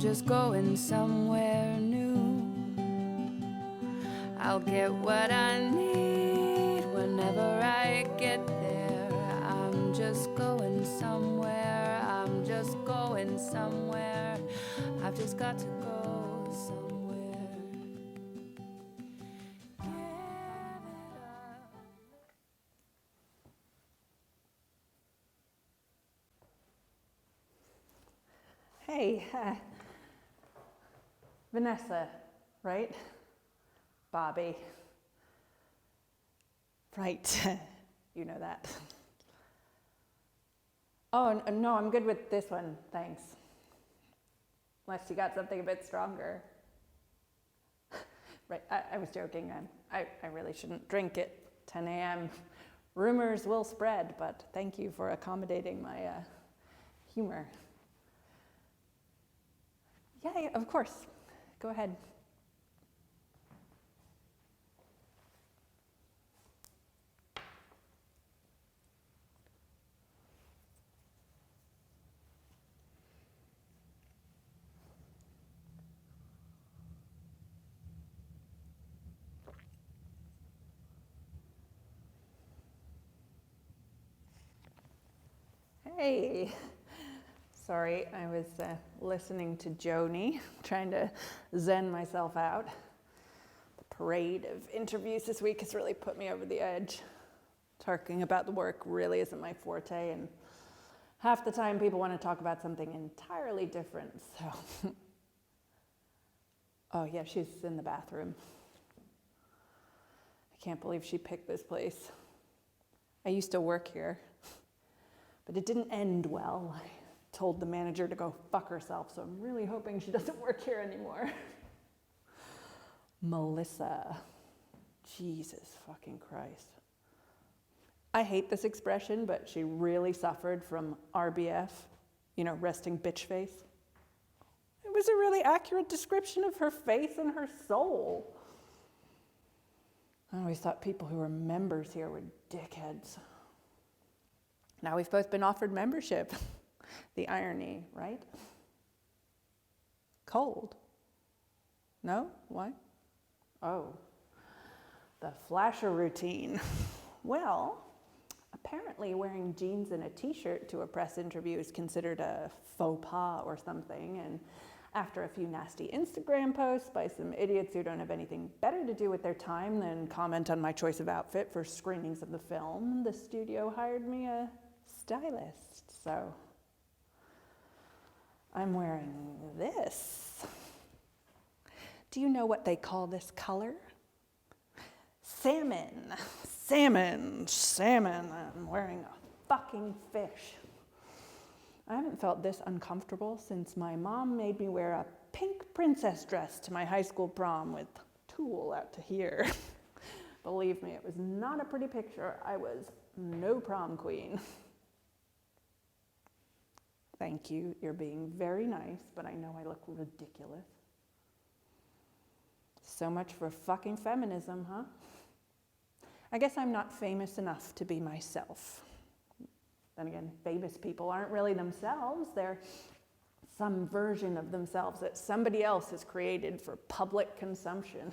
just going somewhere new. I'll get what I need whenever I get there. I'm just going somewhere, I'm just going somewhere. I've just got to go somewhere. Give it up. Hey, Vanessa, right? Bobby. Right, you know that. Oh, no, I'm good with this one, thanks. Unless you got something a bit stronger. Right, I was joking, I really shouldn't drink at 10 a.m. Rumors will spread, but thank you for accommodating my humor. Yeah, of course. Go ahead. Hey. Sorry, I was listening to Joni, trying to zen myself out. The parade of interviews this week has really put me over the edge. Talking about the work really isn't my forte, and half the time people want to talk about something entirely different, so. Oh yeah, she's in the bathroom. I can't believe she picked this place. I used to work here, but it didn't end well. I told the manager to go fuck herself, so I'm really hoping she doesn't work here anymore. Melissa. Jesus fucking Christ. I hate this expression, but she really suffered from RBF, resting bitch face. It was a really accurate description of her face and her soul. I always thought people who were members here were dickheads. Now we've both been offered membership. The irony, right? Cold. No? Why? Oh, the flasher routine. Well, apparently wearing jeans and a t-shirt to a press interview is considered a faux pas or something, and after a few nasty Instagram posts by some idiots who don't have anything better to do with their time than comment on my choice of outfit for screenings of the film, the studio hired me a stylist, so I'm wearing this. Do you know what they call this color? Salmon. Salmon. Salmon. I'm wearing a fucking fish. I haven't felt this uncomfortable since my mom made me wear a pink princess dress to my high school prom with tulle out to here. Believe me, it was not a pretty picture. I was no prom queen. Thank you, you're being very nice, but I know I look ridiculous. So much for fucking feminism, huh? I guess I'm not famous enough to be myself. Then again, famous people aren't really themselves. They're some version of themselves that somebody else has created for public consumption.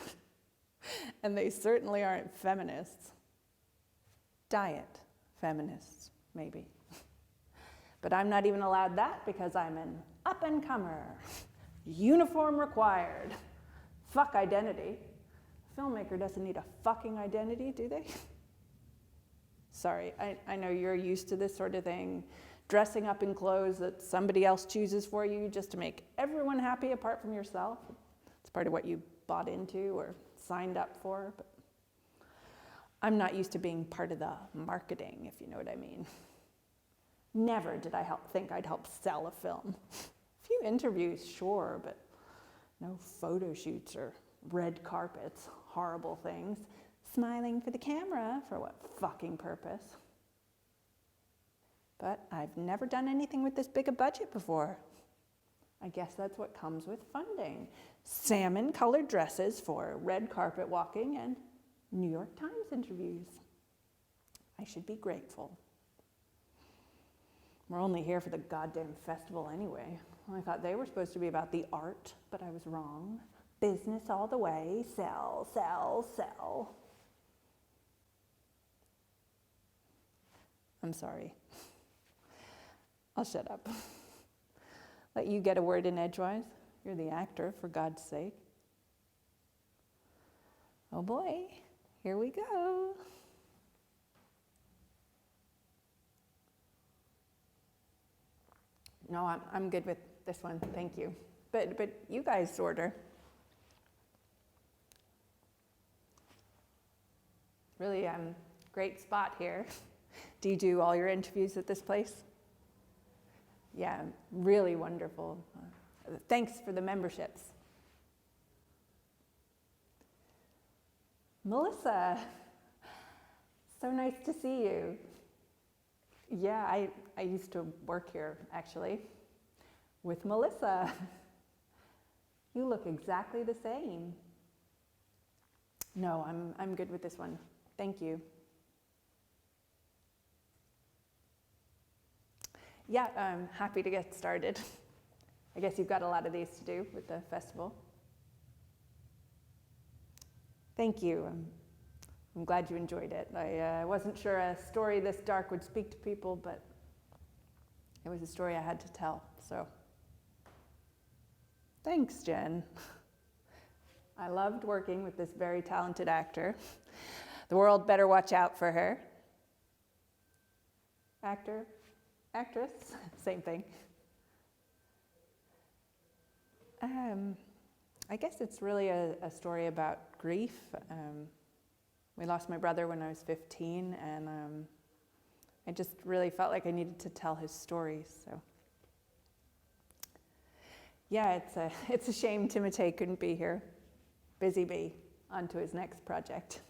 And they certainly aren't feminists. Diet feminists, maybe. But I'm not even allowed that because I'm an up-and-comer. Uniform required. Fuck identity. A filmmaker doesn't need a fucking identity, do they? Sorry, I know you're used to this sort of thing. Dressing up in clothes that somebody else chooses for you just to make everyone happy apart from yourself. It's part of what you bought into or signed up for. But I'm not used to being part of the marketing, if you know what I mean. Never did I think I'd help sell a film. A few interviews, sure, but no photo shoots or red carpets, horrible things. Smiling for the camera, for what fucking purpose? But I've never done anything with this big a budget before. I guess that's what comes with funding. Salmon-colored dresses for red carpet walking and New York Times interviews. I should be grateful. We're only here for the goddamn festival anyway. I thought they were supposed to be about the art, but I was wrong. Business all the way, sell, sell, sell. I'm sorry. I'll shut up. Let you get a word in edgewise. You're the actor, for God's sake. Oh boy, here we go. No, I'm good with this one, thank you. But you guys order. Really great spot here. Do you do all your interviews at this place? Yeah, really wonderful. Thanks for the memberships. Melissa, so nice to see you. Yeah, I used to work here, actually, with Melissa. You look exactly the same. No, I'm good with this one. Thank you. Yeah, I'm happy to get started. I guess you've got a lot of these to do with the festival. Thank you. I'm glad you enjoyed it. I wasn't sure a story this dark would speak to people, but it was a story I had to tell, so. Thanks, Jen. I loved working with this very talented actor. The world better watch out for her. Actor, actress, same thing. I guess it's really a story about grief. We lost my brother when I was 15, and I just really felt like I needed to tell his story. So, yeah, it's a shame Timothée couldn't be here. Busy bee, on to his next project.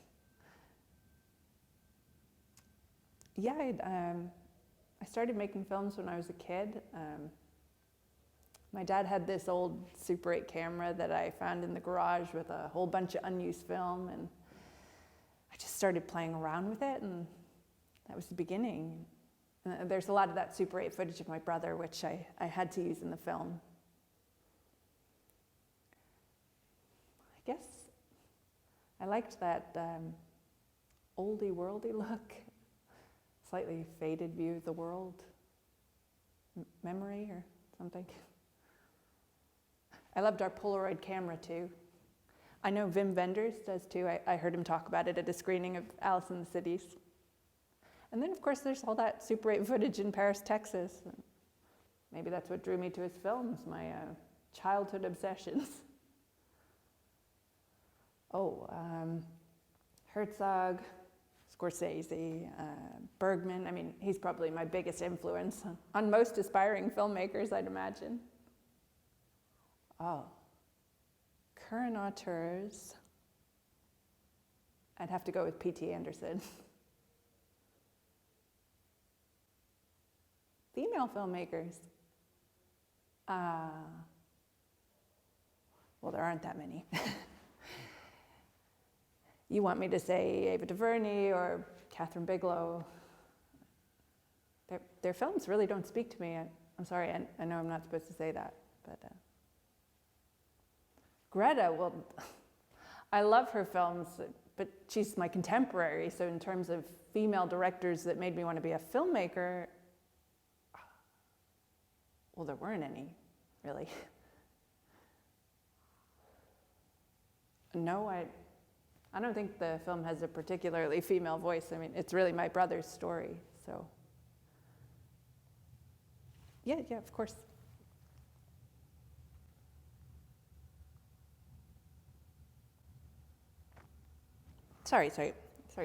Yeah, I started making films when I was a kid. My dad had this old Super 8 camera that I found in the garage with a whole bunch of unused film, and I just started playing around with it, and that was the beginning. There's a lot of that Super 8 footage of my brother, which I had to use in the film. I guess I liked that oldie-worldy look, slightly faded view of the world, memory or something. I loved our Polaroid camera too. I know Wim Wenders does too. I heard him talk about it at a screening of Alice in the Cities. And then of course there's all that Super 8 footage in Paris, Texas. Maybe that's what drew me to his films, my childhood obsessions. Herzog, Scorsese, Bergman. I mean, he's probably my biggest influence on most aspiring filmmakers, I'd imagine. Oh, current auteurs. I'd have to go with P.T. Anderson. Female filmmakers. Well, there aren't that many. You want me to say Ava DuVernay or Catherine Bigelow? Their films really don't speak to me. I'm sorry, I know I'm not supposed to say that, but Greta, well, I love her films, but she's my contemporary, so in terms of female directors that made me want to be a filmmaker, well, there weren't any, really. No, I don't think the film has a particularly female voice. I mean, it's really my brother's story, so. Yeah, of course. Sorry,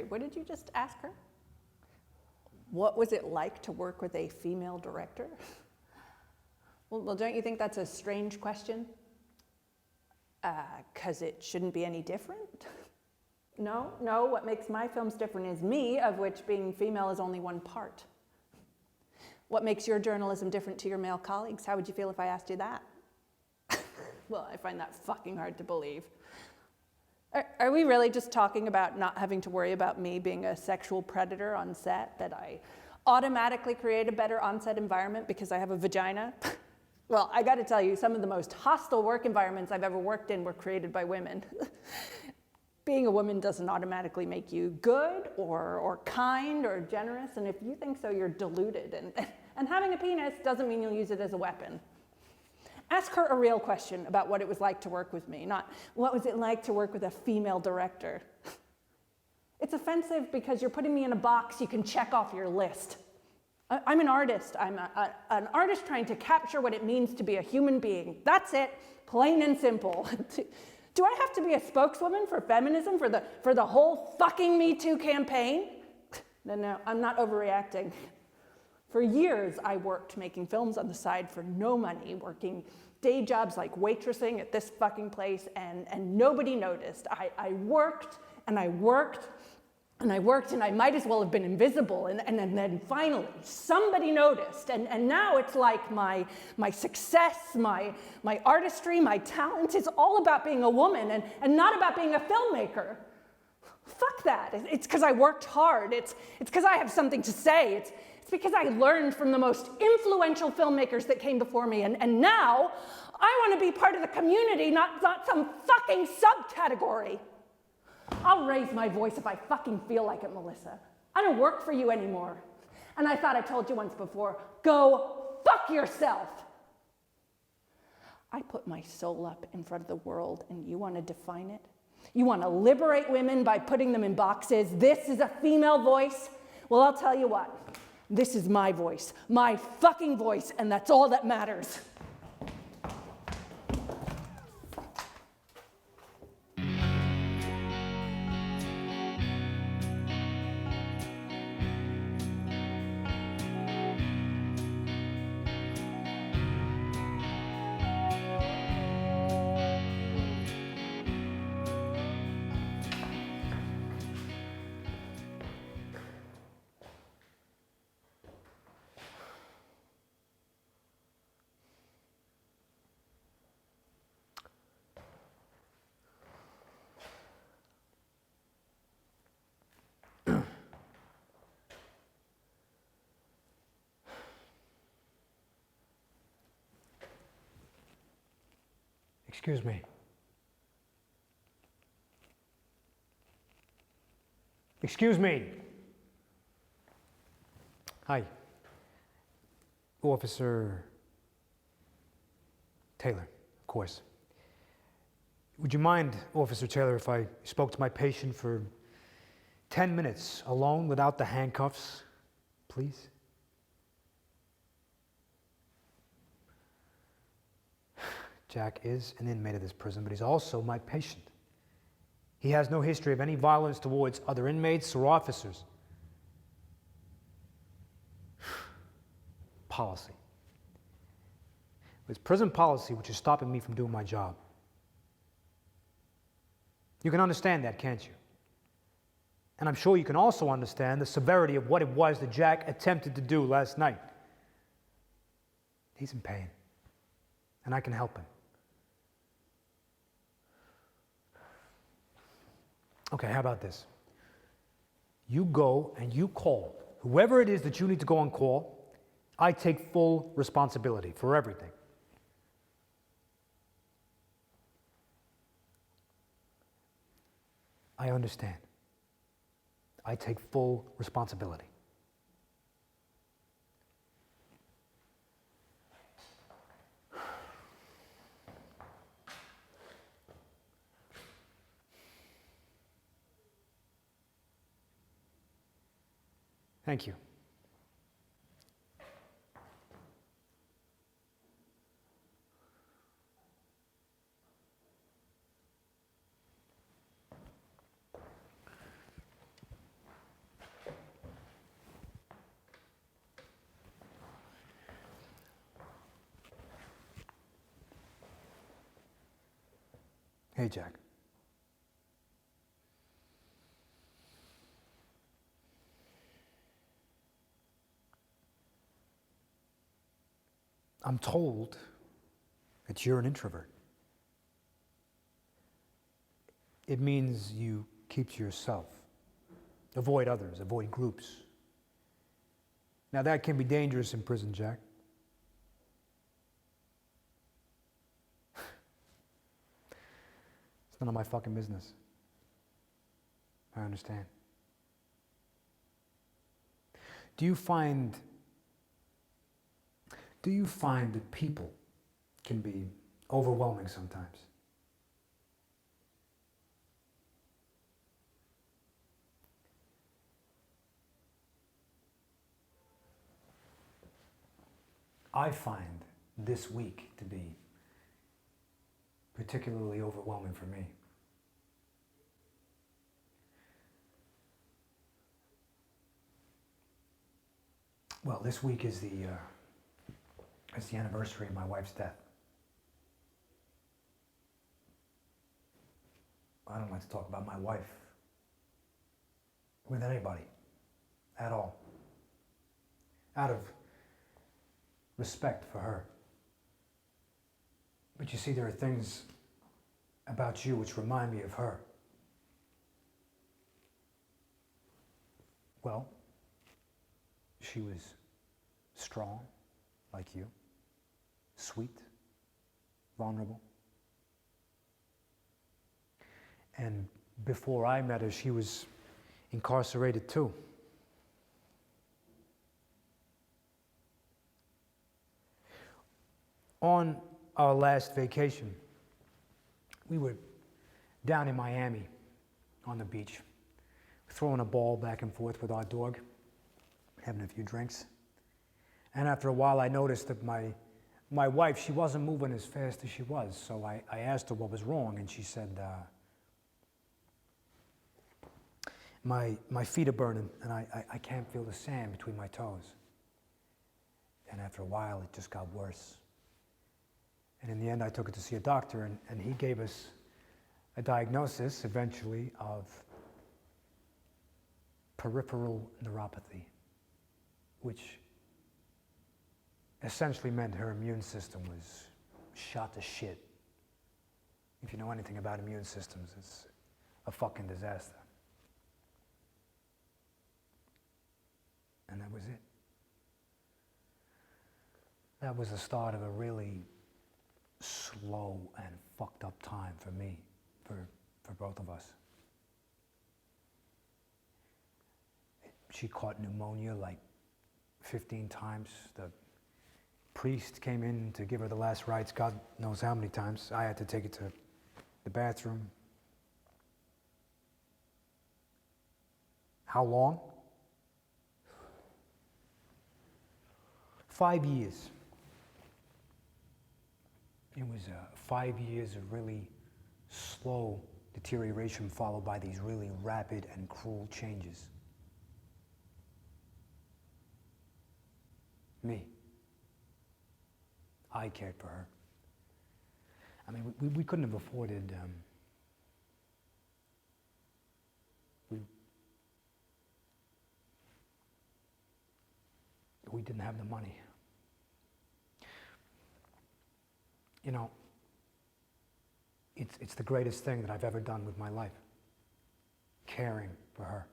what did you just ask her? What was it like to work with a female director? Well, don't you think that's a strange question? 'Cause it shouldn't be any different? No, what makes my films different is me, of which being female is only one part. What makes your journalism different to your male colleagues? How would you feel if I asked you that? Well, I find that fucking hard to believe. Are we really just talking about not having to worry about me being a sexual predator on set, that I automatically create a better on-set environment because I have a vagina? Well, I got to tell you, some of the most hostile work environments I've ever worked in were created by women. Being a woman doesn't automatically make you good or kind or generous, and if you think so, you're deluded. And having a penis doesn't mean you'll use it as a weapon. Ask her a real question about what it was like to work with me, not what was it like to work with a female director. It's offensive because you're putting me in a box you can check off your list. I'm an artist. I'm an artist trying to capture what it means to be a human being. That's it, plain and simple. Do I have to be a spokeswoman for feminism for the whole fucking Me Too campaign? No, I'm not overreacting. For years, I worked making films on the side for no money, working day jobs like waitressing at this fucking place, and nobody noticed. I worked, and I worked, and I worked, and I might as well have been invisible, and then finally, somebody noticed, and now it's like my success, my artistry, my talent is all about being a woman, and not about being a filmmaker. Fuck that. It's because I worked hard. It's because I have something to say. It's because I learned from the most influential filmmakers that came before me, and now I want to be part of the community, not some fucking subcategory. I'll raise my voice if I fucking feel like it, Melissa. I don't work for you anymore. And I thought I told you once before, go fuck yourself. I put my soul up in front of the world, and you want to define it? You want to liberate women by putting them in boxes? This is a female voice? Well, I'll tell you what. This is my voice, my fucking voice, and that's all that matters. Excuse me. Excuse me. Hi. Officer Taylor, of course. Would you mind, Officer Taylor, if I spoke to my patient for 10 minutes alone without the handcuffs, please? Jack is an inmate of this prison, but he's also my patient. He has no history of any violence towards other inmates or officers. Policy. It's prison policy which is stopping me from doing my job. You can understand that, can't you? And I'm sure you can also understand the severity of what it was that Jack attempted to do last night. He's in pain, and I can help him. Okay, how about this? You go and you call whoever it is that you need to go on call. I take full responsibility for everything. I understand. I take full responsibility. Thank you. Hey, Jack. I'm told that you're an introvert. It means you keep to yourself, avoid others, avoid groups. Now that can be dangerous in prison, Jack. It's none of my fucking business. I understand. Do you find that people can be overwhelming sometimes? I find this week to be particularly overwhelming for me. Well, this week is the anniversary of my wife's death. I don't like to talk about my wife with anybody at all, out of respect for her. But you see, there are things about you which remind me of her. Well, she was strong, like you, sweet, vulnerable. And before I met her, she was incarcerated too. On our last vacation, we were down in Miami on the beach, throwing a ball back and forth with our dog, having a few drinks. And after a while, I noticed that my wife, she wasn't moving as fast as she was. So I asked her what was wrong, and she said, my feet are burning, and I can't feel the sand between my toes. And after a while, it just got worse. And in the end, I took her to see a doctor, and he gave us a diagnosis, eventually, of peripheral neuropathy, which essentially meant her immune system was shot to shit. If you know anything about immune systems, it's a fucking disaster. And that was it. That was the start of a really slow and fucked up time for me, for both of us. She caught pneumonia like 15 times. The priest came in to give her the last rites, God knows how many times. I had to take her to the bathroom. How long? 5 years. It was 5 years of really slow deterioration followed by these really rapid and cruel changes. Me. I cared for her. I mean, we couldn't have afforded, we didn't have the money. You know, it's the greatest thing that I've ever done with my life, caring for her.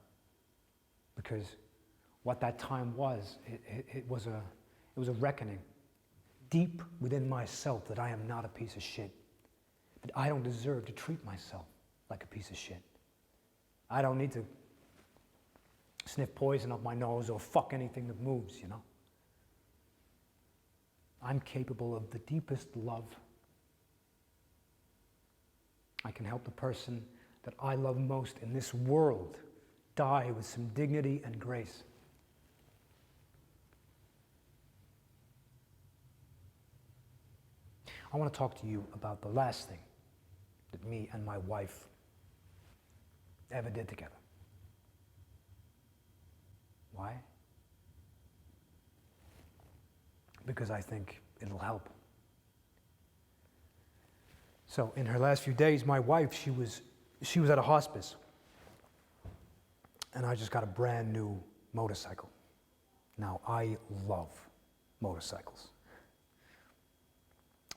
Because what that time was, it was a reckoning deep within myself that I am not a piece of shit, that I don't deserve to treat myself like a piece of shit. I don't need to sniff poison up my nose or fuck anything that moves, you know. I'm capable of the deepest love. I can help the person that I love most in this world die with some dignity and grace. I want to talk to you about the last thing that me and my wife ever did together. Why? Because I think it'll help. So in her last few days, my wife, she was at a hospice. And I just got a brand new motorcycle. Now, I love motorcycles.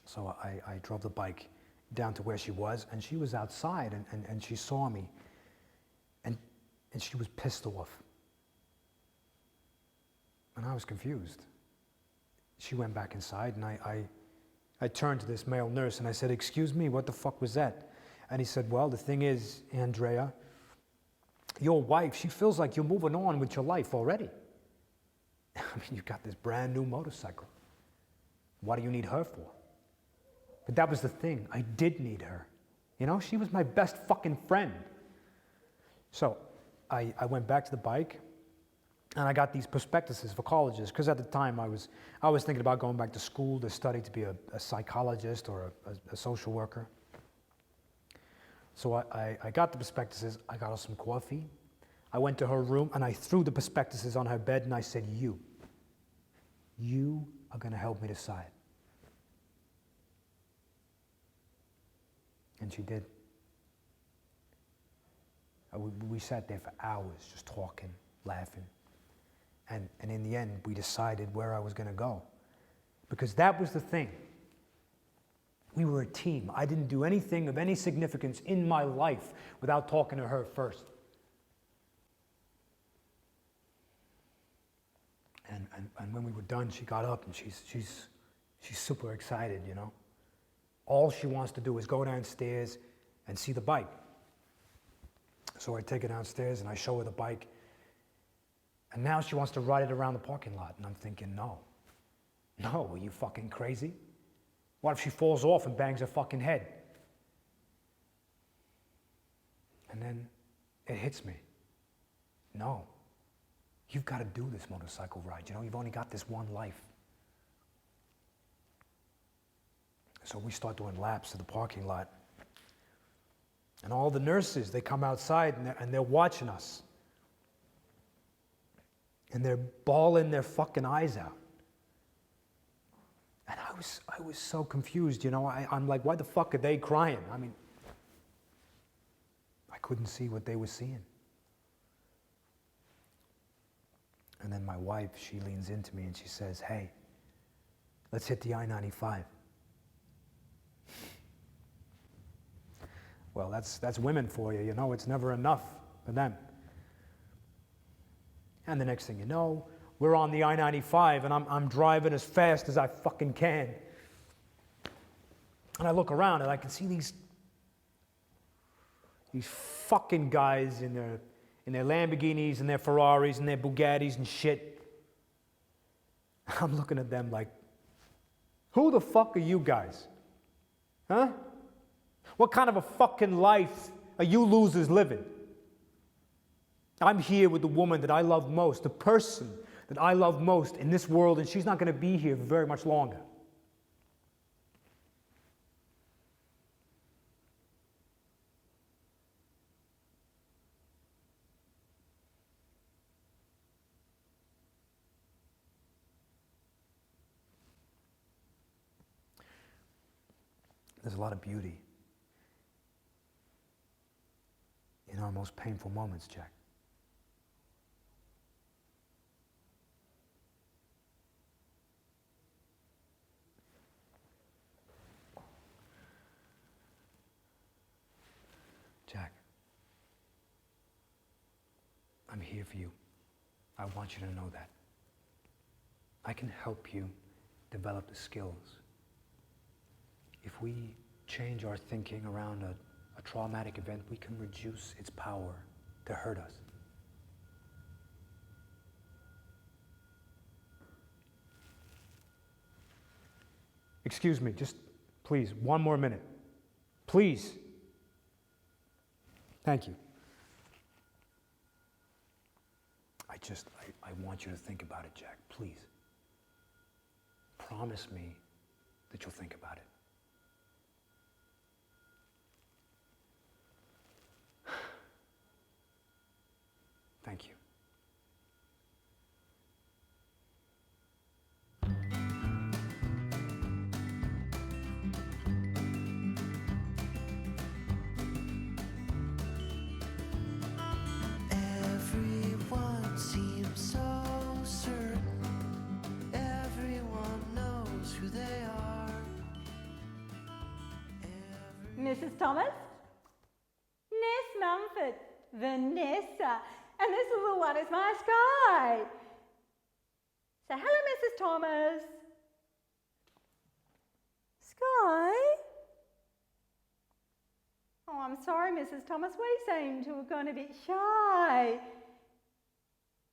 So I drove the bike down to where she was, and she was outside, and she saw me, and she was pissed off. And I was confused. She went back inside, and I turned to this male nurse, and I said, "Excuse me, what the fuck was that?" And he said, well, the thing is, Andrea, your wife, she feels like you're moving on with your life already. I mean, you've got this brand new motorcycle. What do you need her for? But that was the thing. I did need her. You know, she was my best fucking friend. So I went back to the bike, and I got these prospectuses for colleges, because at the time I was thinking about going back to school to study to be a psychologist or a social worker. So I got the prospectuses, I got her some coffee, I went to her room, and I threw the prospectuses on her bed, and I said, you are going to help me decide. And she did. We sat there for hours just talking, laughing. And in the end, we decided where I was going to go. Because that was the thing. We were a team. I didn't do anything of any significance in my life without talking to her first. And when we were done, she got up and she's super excited, you know. All she wants to do is go downstairs and see the bike. So I take her downstairs and I show her the bike. And now she wants to ride it around the parking lot. And I'm thinking, no, are you fucking crazy? What if she falls off and bangs her fucking head? And then it hits me. No, you've got to do this motorcycle ride. You know, you've only got this one life. So we start doing laps of the parking lot. And all the nurses, they come outside and they're watching us. And they're bawling their fucking eyes out. And I was so confused, you know. I'm like, why the fuck are they crying? I mean, I couldn't see what they were seeing. And then my wife, she leans into me and she says, hey, let's hit the I-95. Well, that's women for you, you know. It's never enough for them. And the next thing you know, we're on the I-95 and I'm driving as fast as I fucking can. And I look around and I can see these fucking guys in their Lamborghinis and their Ferraris and their Bugattis and shit. I'm looking at them like, who the fuck are you guys? Huh? What kind of a fucking life are you losers living? I'm here with the woman that I love most, the person that I love most in this world, and she's not going to be here very much longer. There's a lot of beauty in our most painful moments, Jack. Jack, I'm here for you. I want you to know that. I can help you develop the skills. If we change our thinking around a traumatic event, we can reduce its power to hurt us. Excuse me, just please, one more minute. Please. Thank you. I want you to think about it, Jack, please. Promise me that you'll think about it. Thank you. Everyone seems so certain. Everyone knows who they are. Mrs. Thomas? Ness Mumford. Vanessa. And this little one is my Sky. So hello, Mrs. Thomas. Sky? Oh, I'm sorry, Mrs. Thomas. We seem to have gone a bit shy.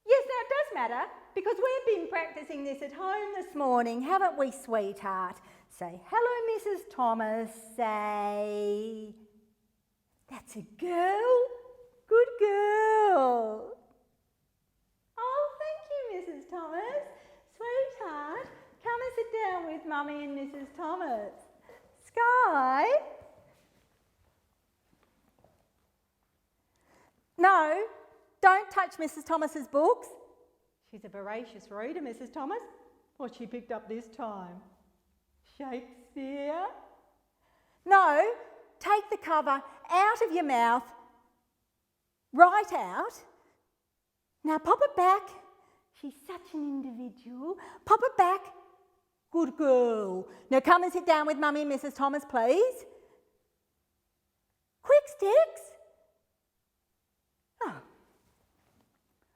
Yes, now it does matter because we've been practicing this at home this morning, haven't we, sweetheart? Say, hello, Mrs. Thomas. Say, that's a girl. Good girl. Oh, thank you, Mrs. Thomas. Sweetheart, come and sit down with Mummy and Mrs. Thomas. Sky? No, don't touch Mrs. Thomas's books. She's a voracious reader, Mrs. Thomas. What she picked up this time? Shakespeare? No, take the cover out of your mouth, right out. Now pop it back. She's such an individual. Pop it back. Good girl. Now come and sit down with Mummy and Mrs. Thomas, please. Quick, Sticks. Oh.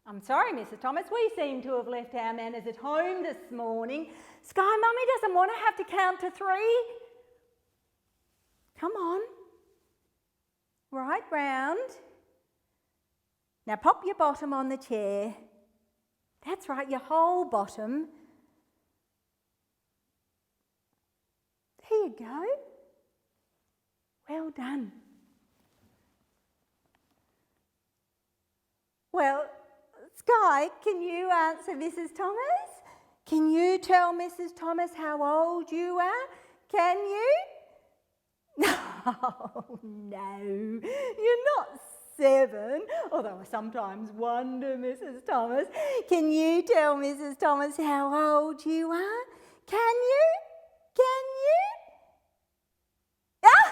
I'm sorry, Mrs. Thomas. We seem to have left our manners at home this morning. Sky, Mummy doesn't want to have to count to 3. Come on. Right round. Now pop your bottom on the chair. That's right, your whole bottom. There you go. Well done. Well, Sky, can you answer Mrs. Thomas? Can you tell Mrs. Thomas how old you are? Can you? Oh, no, you're not 7, although I sometimes wonder, Mrs. Thomas. Can you tell Mrs. Thomas how old you are? Can you? Can you? Oh,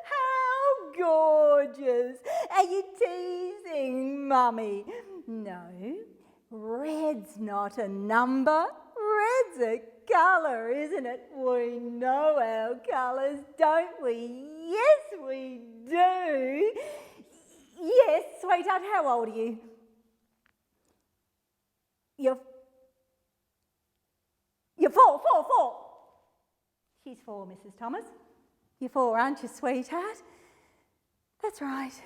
how gorgeous. Are you teasing, Mummy? No, red's not a number. Red's a colour, isn't it? We know our colours, don't we? Yes, we do. Yes, sweetheart, how old are you? You're 4. She's 4, Mrs. Thomas. You're 4, aren't you, sweetheart? That's right.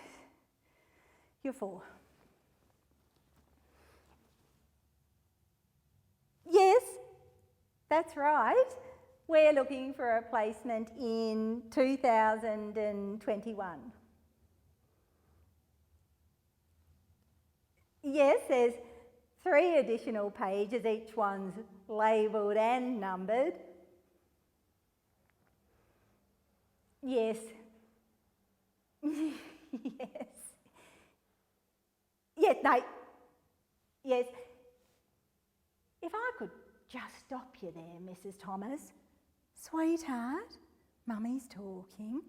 You're 4. Yes, that's right. We're looking for a placement in 2021. Yes, there's 3 additional pages, each one's labelled and numbered. Yes. Yes. Yes, no. Yes. If I could just stop you there, Mrs. Thomas. Sweetheart, Mummy's talking.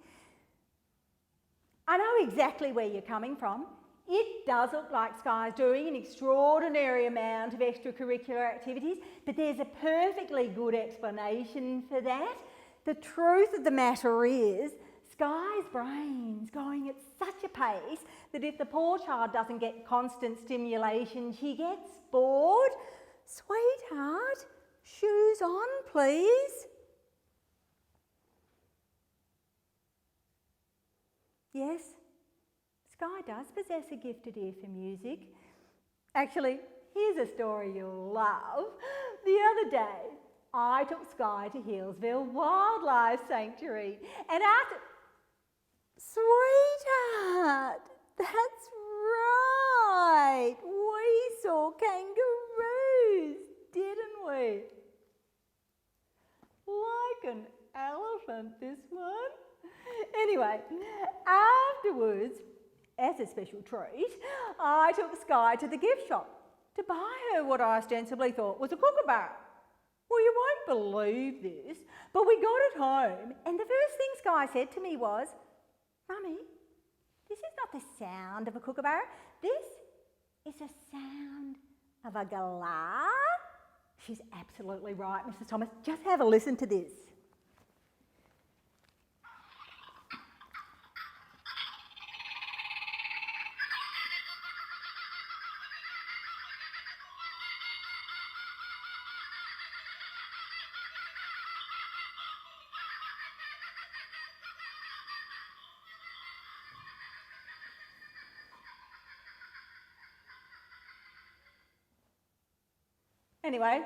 I know exactly where you're coming from. It does look like Sky's doing an extraordinary amount of extracurricular activities, but there's a perfectly good explanation for that. The truth of the matter is, Sky's brain's going at such a pace that if the poor child doesn't get constant stimulation, she gets bored. Sweetheart, shoes on, please. Yes, Sky does possess a gifted ear for music. Actually, here's a story you'll love. The other day, I took Sky to Healesville Wildlife Sanctuary and after... Sweetheart, that's right. We saw kangaroos, didn't we? Like an elephant, this one. Anyway, afterwards, as a special treat, I took Sky to the gift shop to buy her what I ostensibly thought was a kookaburra. Well, you won't believe this, but we got it home and the first thing Sky said to me was, Mummy, this is not the sound of a kookaburra. This is the sound of a galah. She's absolutely right, Mrs. Thomas. Just have a listen to this. Anyway,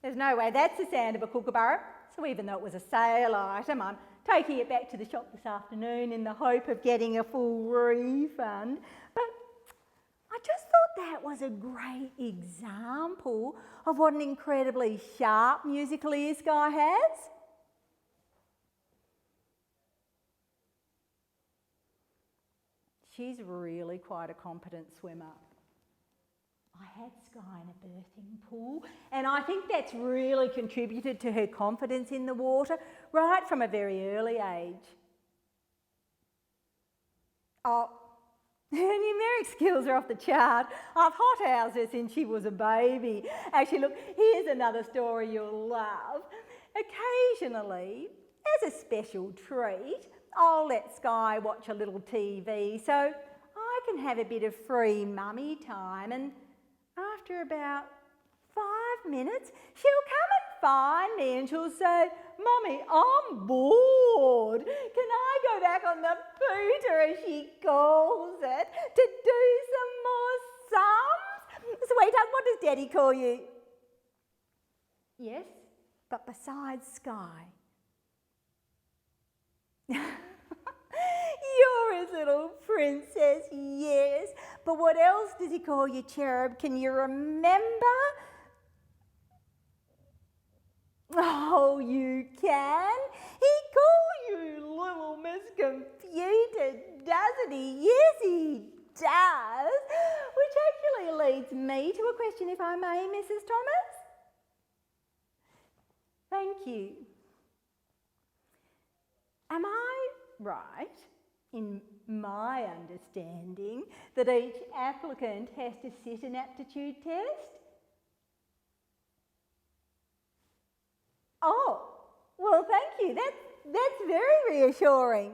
there's no way that's the sound of a kookaburra. So even though it was a sale item, I'm taking it back to the shop this afternoon in the hope of getting a full refund. But I just thought that was a great example of what an incredibly sharp musical ear Sky has. She's really quite a competent swimmer. I had Sky in a birthing pool, and I think that's really contributed to her confidence in the water right from a very early age. Oh, her numeric skills are off the chart. I've hothoused her since she was a baby. Actually, look, here's another story you'll love. Occasionally, as a special treat, I'll let Sky watch a little TV so I can have a bit of free mummy time, and after about 5 minutes, she'll come and find me and she'll say, "Mummy, I'm bored. Can I go back on the pooter," as she calls it, "to do some more sums?" Sweetheart, what does Daddy call you? Yes, but besides Sky. You're his little princess, yes. But what else does he call you, cherub? Can you remember? Oh, you can. He calls you Little Miss Computer, doesn't he? Yes, he does. Which actually leads me to a question, if I may, Mrs. Thomas. Thank you. Am I right in my understanding that each applicant has to sit an aptitude test? Oh, well, thank you. That's very reassuring.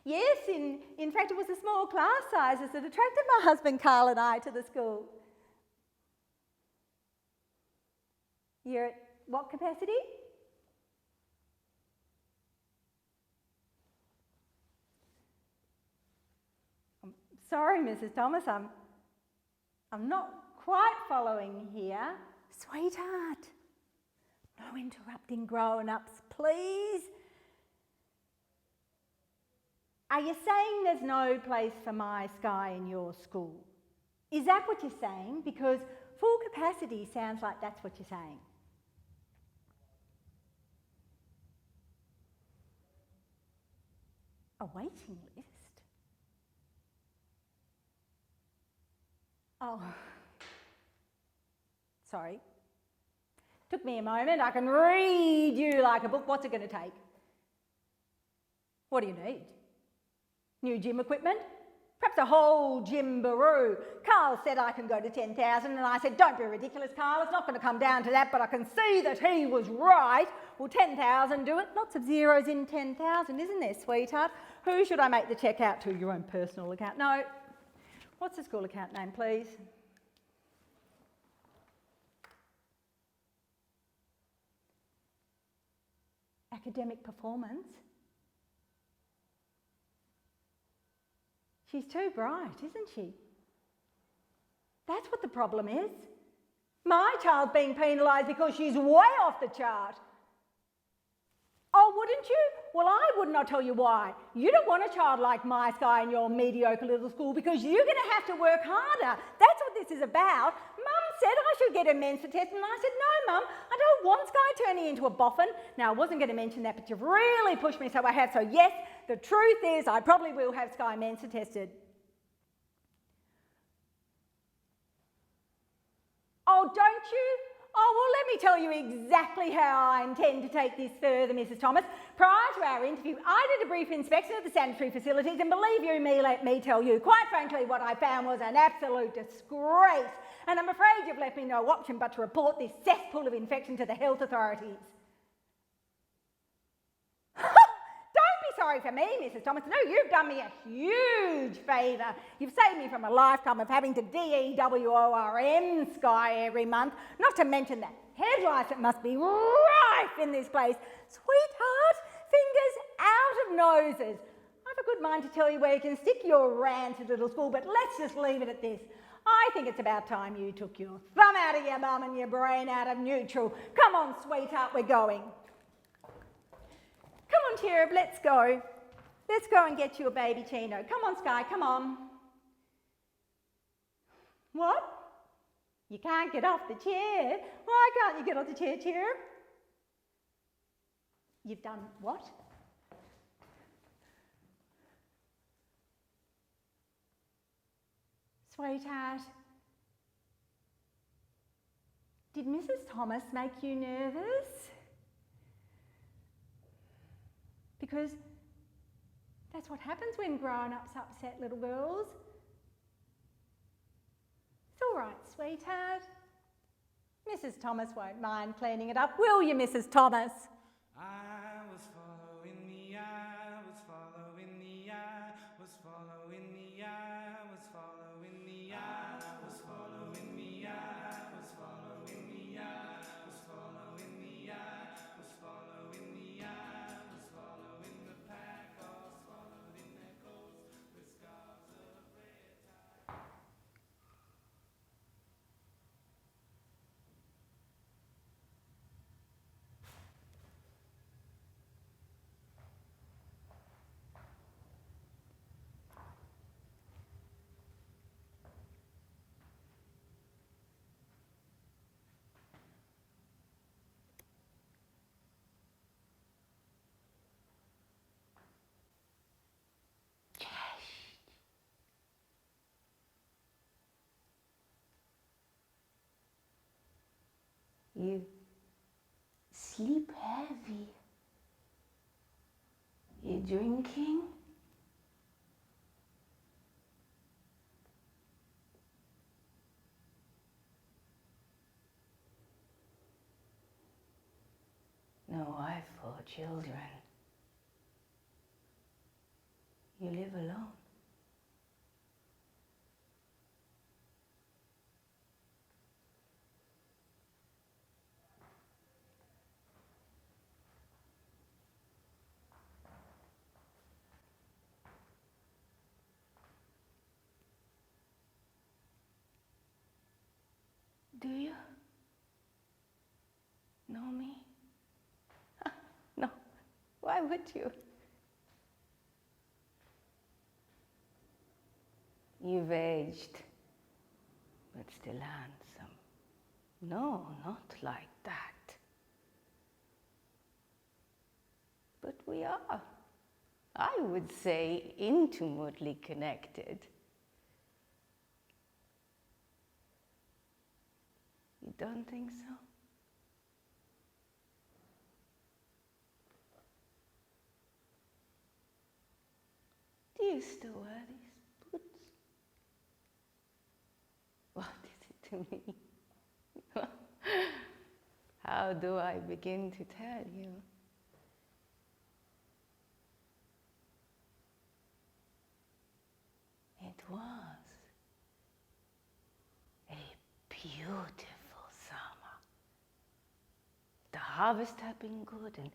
Yes, in fact, it was the small class sizes that attracted my husband Carl and I to the school. You're at what capacity? Sorry, Mrs. Thomas, I'm not quite following here. Sweetheart, no interrupting grown-ups, please. Are you saying there's no place for my Sky in your school? Is that what you're saying? Because full capacity sounds like that's what you're saying. A waiting list? Oh, sorry. Took me a moment. I can read you like a book. What's it going to take? What do you need? New gym equipment? Perhaps a whole gym-baroo. Carl said I can go to 10,000 and I said, "Don't be ridiculous, Carl. It's not going to come down to that, but I can see that he was right. Will 10,000 do it?" Lots of zeros in 10,000, isn't there, sweetheart? Who should I make the cheque out to? Your own personal account? No. What's the school account name, please? Academic performance? She's too bright, isn't she? That's what the problem is. My child's being penalised because she's way off the chart. Oh, wouldn't you? Well, I wouldn't. I'll tell you why. You don't want a child like my Sky in your mediocre little school because you're going to have to work harder. That's what this is about. Mum said I should get a Mensa test and I said, "No, Mum, I don't want Sky turning into a boffin." Now, I wasn't going to mention that, but you've really pushed me, so I have. So yes, the truth is I probably will have Sky Mensa tested. Oh, don't you? Oh, well, let me tell you exactly how I intend to take this further, Mrs. Thomas. Prior to our interview, I did a brief inspection of the sanitary facilities, and believe you me, let me tell you, quite frankly, what I found was an absolute disgrace. And I'm afraid you've left me no option but to report this cesspool of infection to the health authorities. Don't be sorry for me, Mrs. Thomas. No, you've done me a huge favour. You've saved me from a lifetime of having to DEWORM Sky every month, not to mention the head lice that must be rife in this place. Sweetheart, fingers out of noses. I've I've a good mind to tell you where you can stick your rancid little school, but let's just leave it at this. I think it's about time you took your thumb out of your bum and your brain out of neutral. Come on, sweetheart, we're going. Come on, Cherub, let's go. Let's go and get you a baby Chino. Come on, Sky, come on. What? You can't get off the chair. Why can't you get off the chair, Cherub? You've done what? Sweetheart, did Mrs. Thomas make you nervous? Because that's what happens when grown-ups upset little girls. It's all right, sweetheart. Mrs. Thomas won't mind cleaning it up, will you, Mrs. Thomas? I was following the eye, was following the eye, was following the eye, was following the eye, was following the eye, was following the eye, was following the eye, was following the eye, was following the pack, all swallowed in their coats with scarves of red tie. You sleep heavy. You drinking? No wife or children. You live alone. Do you know me? No, why would you? You've aged, but still handsome. No, not like that. But we are, I would say, intimately connected. You don't think so? Do you still wear these boots? What is it to me? How do I begin to tell you? It was a beautiful summer. The harvest had been good and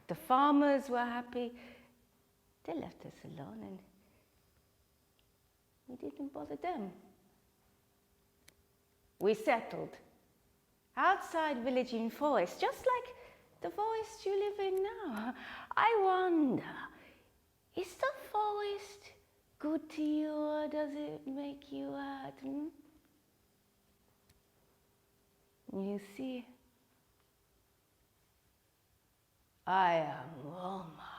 the farmers were happy. They left us alone and we didn't bother them. We settled outside village in forest, just like the forest you live in now. I wonder, is the forest good to you or does it make you hurt? You see, I am Roma.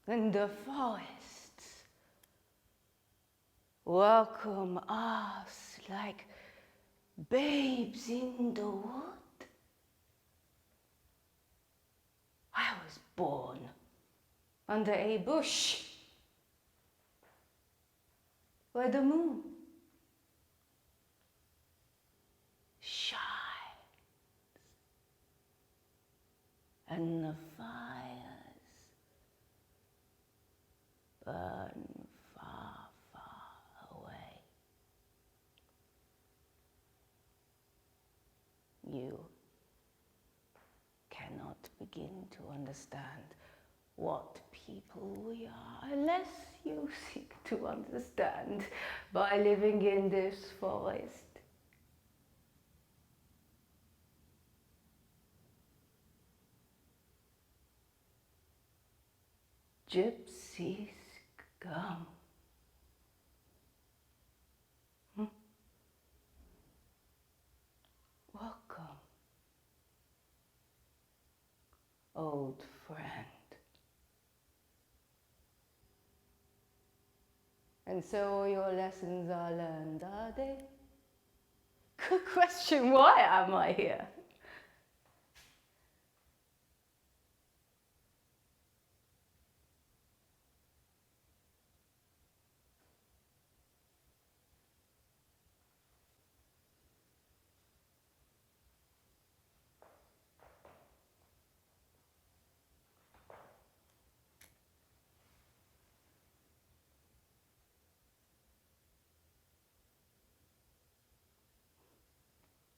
And the forests welcome us like babes in the wood. I was born under a bush where the moon shines and the fires burn far, far away. You cannot begin to understand what people we are, unless you seek to understand by living in this forest. Gypsies come. Welcome, old friend. And so your lessons are learned, are they? Good question, why am I here?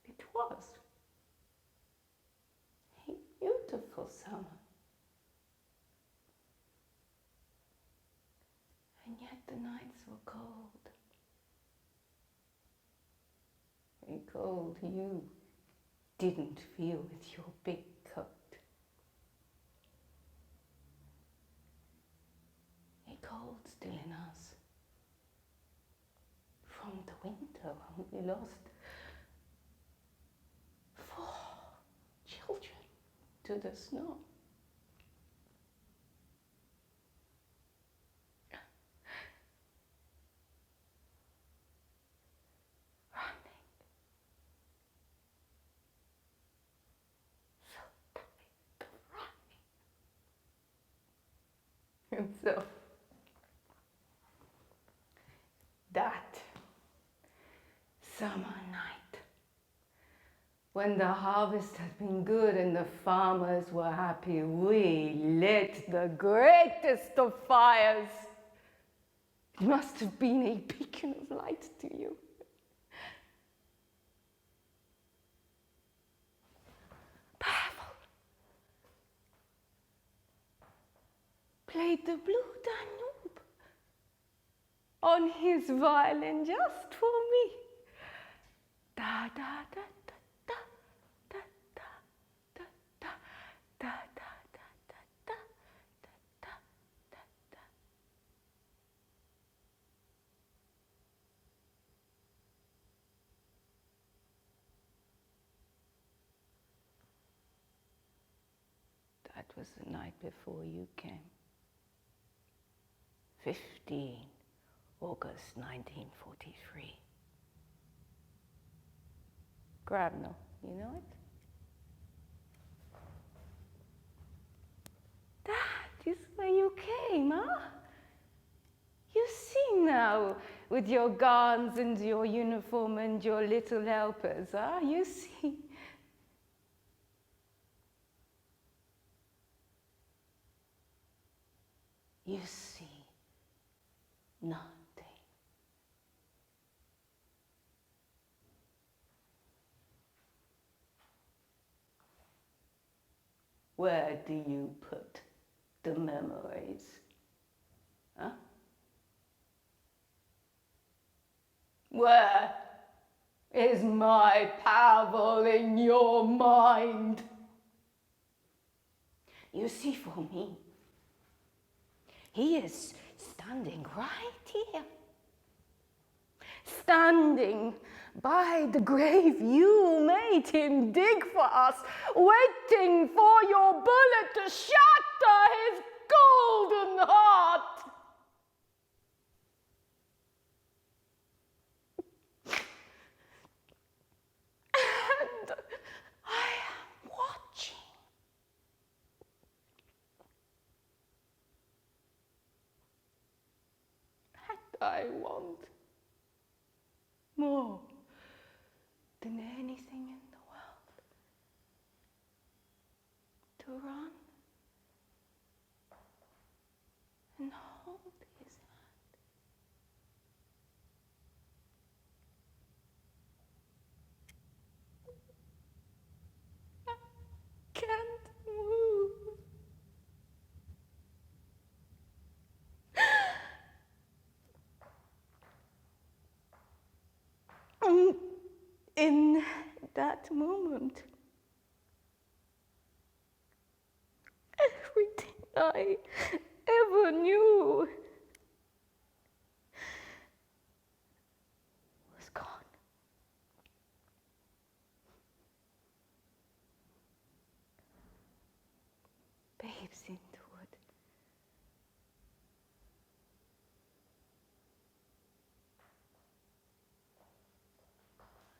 It was a beautiful summer. And yet the nights were cold. A cold you didn't feel with your big coat. A cold still in us. From the winter when we lost 4 children to the snow. Running. So tired of running. And so that summer night, when the harvest had been good and the farmers were happy, we lit the greatest of fires. It must have been a beacon of light to you. Pavel played the Blue Danube on his violin just for me. Da da da da da da da da da da da da da da da da. That was the night before you came. 15 August 1943. Gravno, you know it? That is where you came, huh? You see now, with your guns and your uniform and your little helpers, huh? You see. You see nothing. Where do you put the memories? Huh? Where is my Pavel in your mind? You see, for me, he is standing right here. Standing by the grave you made him dig for us, waiting for your bullet to shatter his golden heart. And I am watching. And I want more than anything in the world to run and hold his hand. I can't move. in that moment, everything I ever knew was gone. Babes in the wood.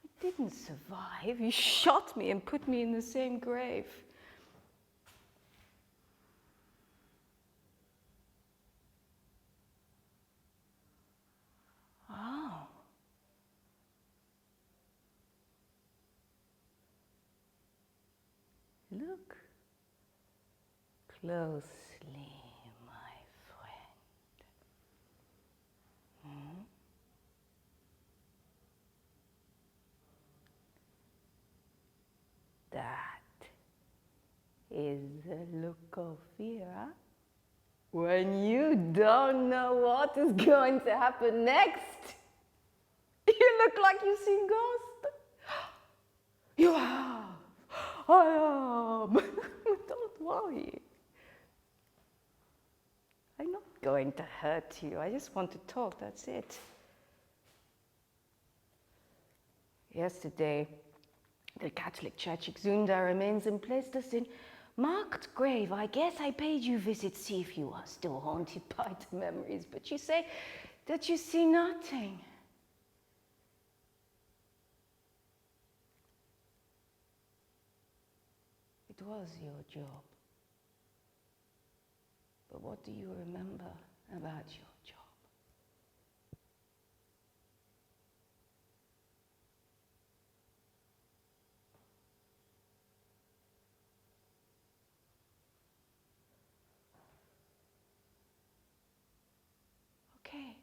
I didn't survive. You shot me and put me in the same grave. Oh. Look closely, my friend. Hmm? That is the look of fear when you don't know what is going to happen next. You look like you've seen ghosts. You have. I am. Don't worry. I'm not going to hurt you. I just want to talk, that's it. Yesterday, the Catholic Church exhumed our remains and placed us in marked grave. I guess I paid you a visit, see if you are still haunted by the memories, but you say that you see nothing. It was your job. But what do you remember about your job? Okay.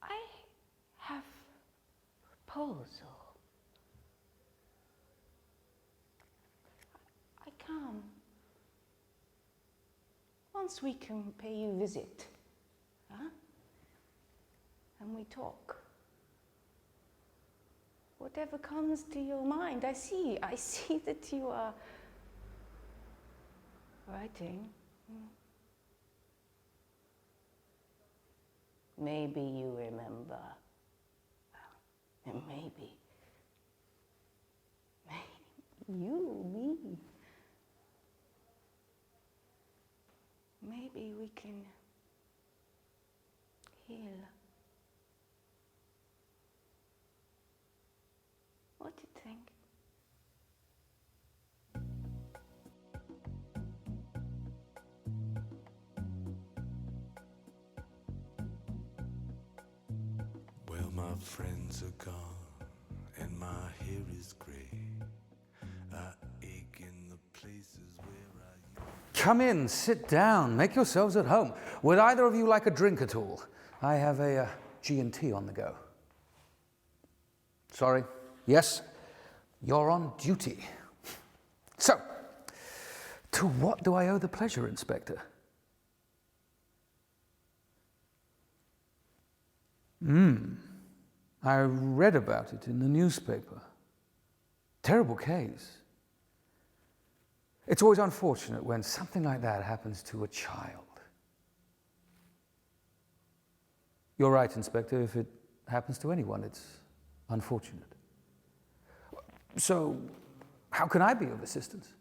I have a proposal. I come. Once we can pay you a visit, huh? And we talk. Whatever comes to your mind, I see that you are writing. Maybe you remember, and maybe you, me. Maybe we can heal. What do you think? Well, my friends are gone, and my hair is grey. I ache in the places where I used. Come in, sit down, make yourselves at home. Would either of you like a drink at all? I have a G&T on the go. Sorry, yes, you're on duty. So, to what do I owe the pleasure, Inspector? I read about it in the newspaper. Terrible case. It's always unfortunate when something like that happens to a child. You're right, Inspector. If it happens to anyone, it's unfortunate. So, how can I be of assistance?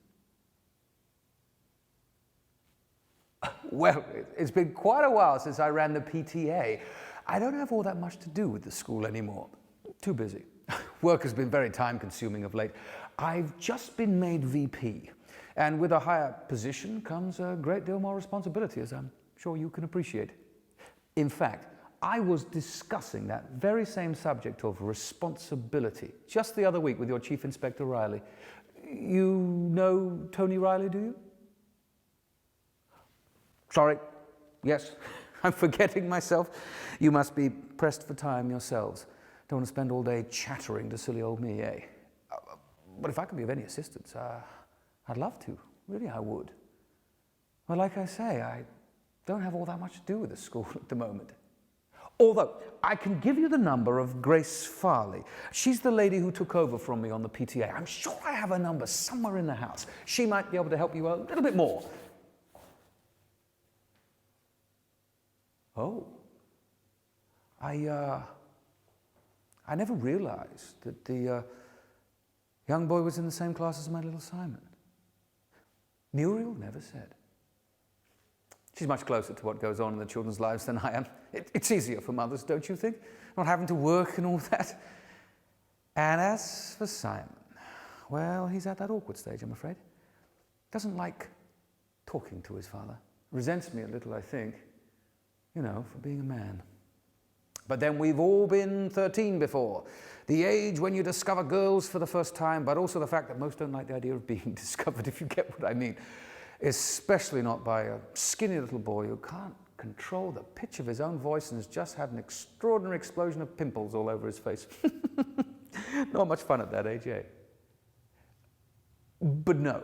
Well, it's been quite a while since I ran the PTA. I don't have all that much to do with the school anymore. Too busy. Work has been very time-consuming of late. I've just been made VP, and with a higher position comes a great deal more responsibility, as I'm sure you can appreciate. In fact, I was discussing that very same subject of responsibility just the other week with your Chief Inspector Riley. You know Tony Riley, do you? Sorry, yes, I'm forgetting myself. You must be pressed for time yourselves. Don't want to spend all day chattering to silly old me, eh? But if I can be of any assistance, I'd love to. Really, I would. Well, like I say, I don't have all that much to do with the school at the moment. Although, I can give you the number of Grace Farley. She's the lady who took over from me on the PTA. I'm sure I have her number somewhere in the house. She might be able to help you a little bit more. Oh. I never realized that the young boy was in the same class as my little Simon. Muriel never said. She's much closer to what goes on in the children's lives than I am. It's easier for mothers, don't you think? Not having to work and all that. And as for Simon, well, he's at that awkward stage, I'm afraid. Doesn't like talking to his father. Resents me a little, I think, for being a man. But then we've all been 13 before. The age when you discover girls for the first time, but also the fact that most don't like the idea of being discovered, if you get what I mean. Especially not by a skinny little boy who can't control the pitch of his own voice and has just had an extraordinary explosion of pimples all over his face. Not much fun at that age, eh? But no,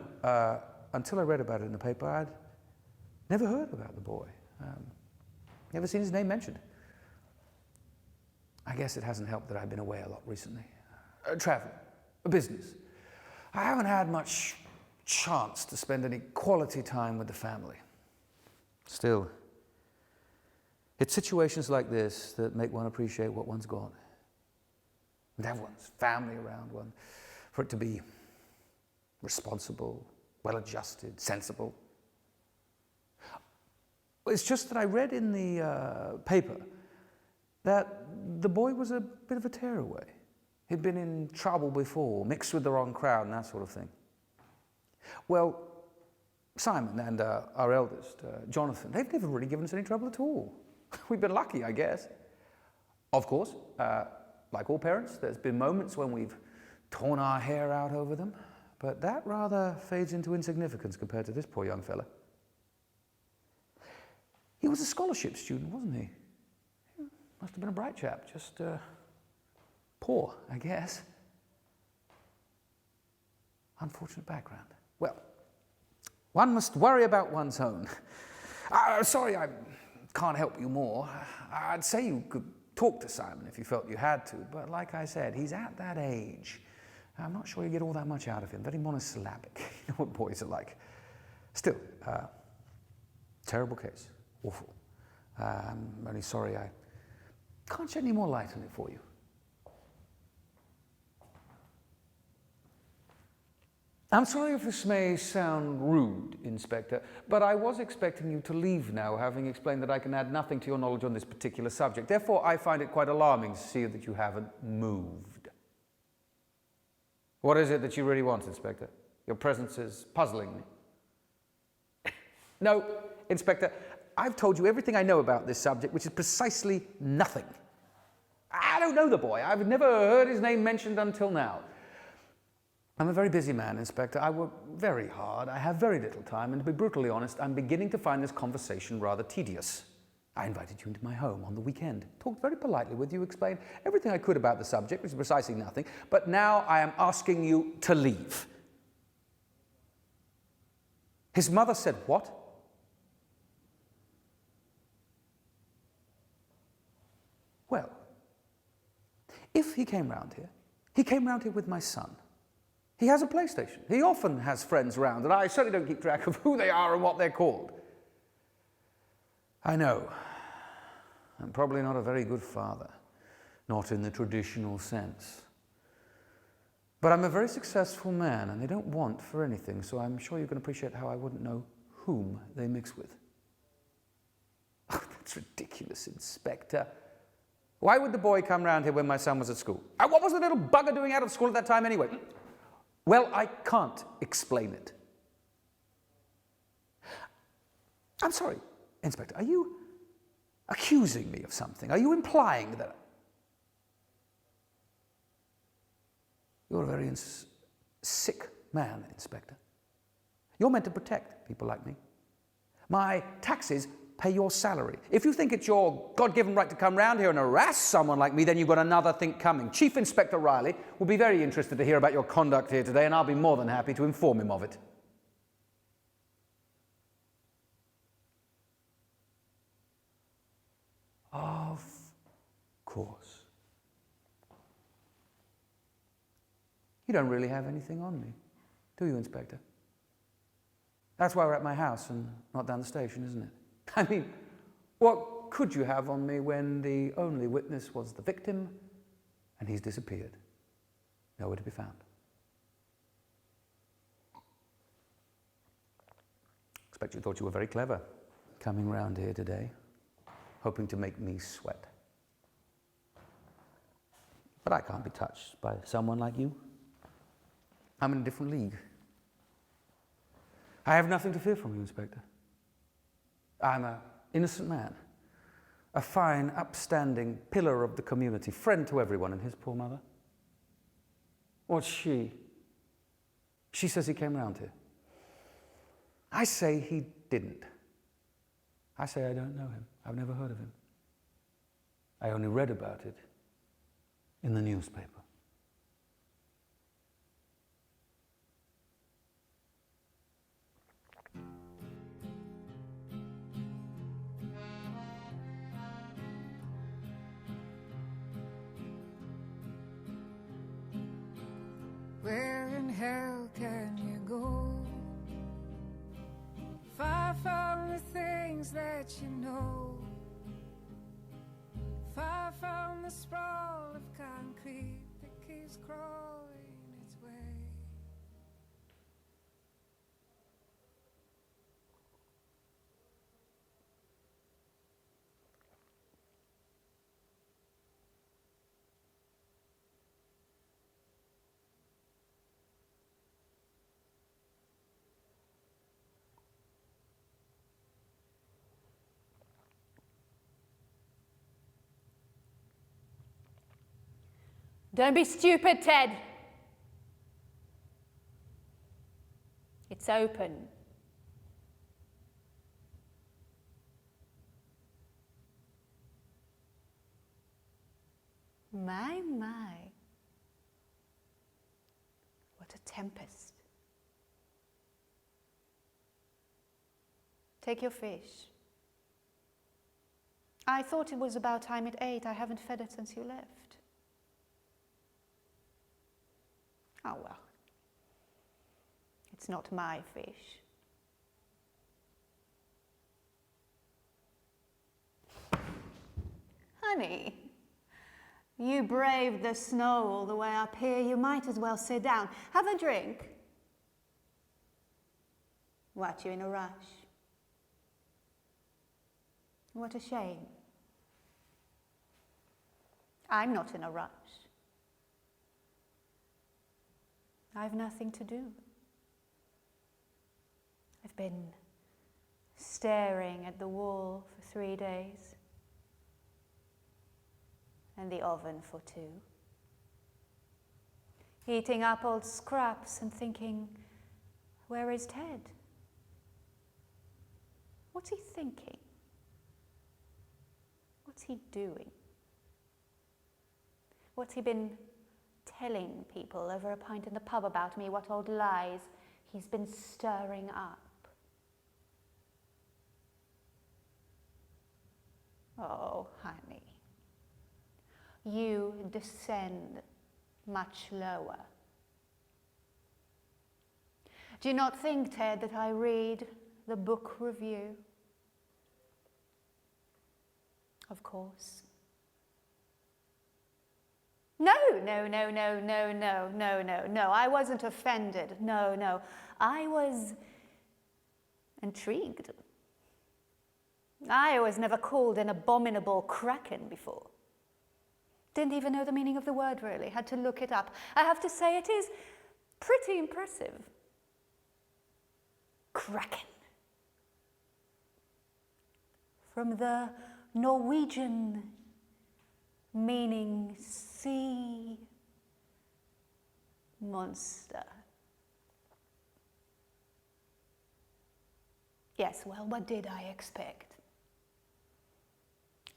until I read about it in the paper, I'd never heard about the boy. Never seen his name mentioned. I guess it hasn't helped that I've been away a lot recently. Travel, business. I haven't had much chance to spend any quality time with the family. Still, it's situations like this that make one appreciate what one's got. And have one's family around one, for it to be responsible, well-adjusted, sensible. It's just that I read in the paper that the boy was a bit of a tearaway. He'd been in trouble before, mixed with the wrong crowd and that sort of thing. Well, Simon and our eldest, Jonathan, they've never really given us any trouble at all. We've been lucky, I guess. Of course, like all parents, there's been moments when we've torn our hair out over them, but that rather fades into insignificance compared to this poor young fella. He was a scholarship student, wasn't he? Must have been a bright chap, just poor, I guess. Unfortunate background. Well, one must worry about one's own. Sorry, I can't help you more. I'd say you could talk to Simon if you felt you had to, but like I said, he's at that age. I'm not sure you get all that much out of him. Very monosyllabic. You know what boys are like. Still, terrible case. Awful. I'm only sorry I can't shed any more light on it for you. I'm sorry if this may sound rude, Inspector, but I was expecting you to leave now, having explained that I can add nothing to your knowledge on this particular subject. Therefore, I find it quite alarming to see that you haven't moved. What is it that you really want, Inspector? Your presence is puzzling me. No, Inspector, I've told you everything I know about this subject, which is precisely nothing. I don't know the boy. I've never heard his name mentioned until now. I'm a very busy man, Inspector. I work very hard. I have very little time, and to be brutally honest, I'm beginning to find this conversation rather tedious. I invited you into my home on the weekend, talked very politely with you, explained everything I could about the subject, which is precisely nothing, but now I am asking you to leave. His mother said what? Well, if he came round here with my son. He has a PlayStation. He often has friends around, and I certainly don't keep track of who they are and what they're called. I know. I'm probably not a very good father, not in the traditional sense. But I'm a very successful man, and they don't want for anything, so I'm sure you can appreciate how I wouldn't know whom they mix with. Oh, that's ridiculous, Inspector. Why would the boy come round here when my son was at school? And what was the little bugger doing out of school at that time anyway? Well, I can't explain it. I'm sorry, Inspector, are you accusing me of something? Are you implying that... You're a very sick man, Inspector. You're meant to protect people like me. My taxes pay your salary. If you think it's your God-given right to come round here and harass someone like me, then you've got another thing coming. Chief Inspector Riley will be very interested to hear about your conduct here today, and I'll be more than happy to inform him of it. course. You don't really have anything on me, do you, Inspector? That's why we're at my house and not down the station, isn't it? I mean, what could you have on me when the only witness was the victim and he's disappeared? Nowhere to be found. Expect you thought you were very clever coming round here today, hoping to make me sweat. But I can't be touched by someone like you. I'm in a different league. I have nothing to fear from you, Inspector. I'm an innocent man, a fine, upstanding pillar of the community, friend to everyone, and his poor mother. What's she? She says he came round here. I say he didn't. I say I don't know him. I've never heard of him. I only read about it in the newspaper. Where in hell can you go? Far from the things that you know. Far from the sprawl of concrete that keeps crawling its way. Don't be stupid, Ted. It's open. My. What a tempest. Take your fish. I thought it was about time it ate. I haven't fed it since you left. Oh well. It's not my fish. Honey, you braved the snow all the way up here. You might as well sit down. Have a drink. What, you in a rush? What a shame. I'm not in a rush. I've nothing to do. I've been staring at the wall for 3 days. And the oven for 2. Eating up old scraps and thinking, where is Ted? What's he thinking? What's he doing? What's he been telling people over a pint in the pub about me? What old lies he's been stirring up? Oh, honey. You descend much lower. Do you not think, Ted, that I read the book review? Of course. No, I wasn't offended. No. I was intrigued. I was never called an abominable kraken before. Didn't even know the meaning of the word, really. Had to look it up. I have to say, it is pretty impressive. Kraken. From the Norwegian meaning sea monster. Yes, well, what did I expect?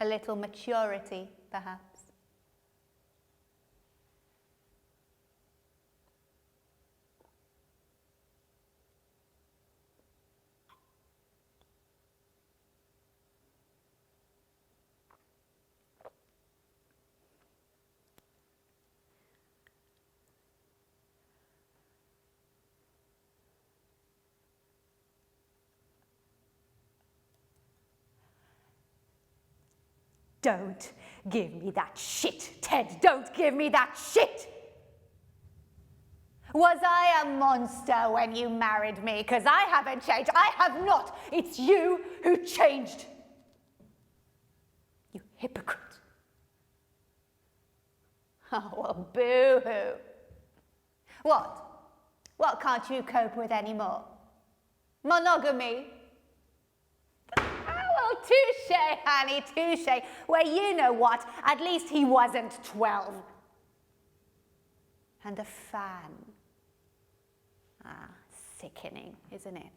A little maturity, perhaps. Don't give me that shit, Ted. Don't give me that shit. Was I a monster when you married me? Because I haven't changed. I have not. It's you who changed. You hypocrite. Oh, well, boo-hoo. What? What can't you cope with anymore? Monogamy? Oh, well, touche, honey, touche. Well, you know what? At least he wasn't 12. And a fan. Ah, sickening, isn't it?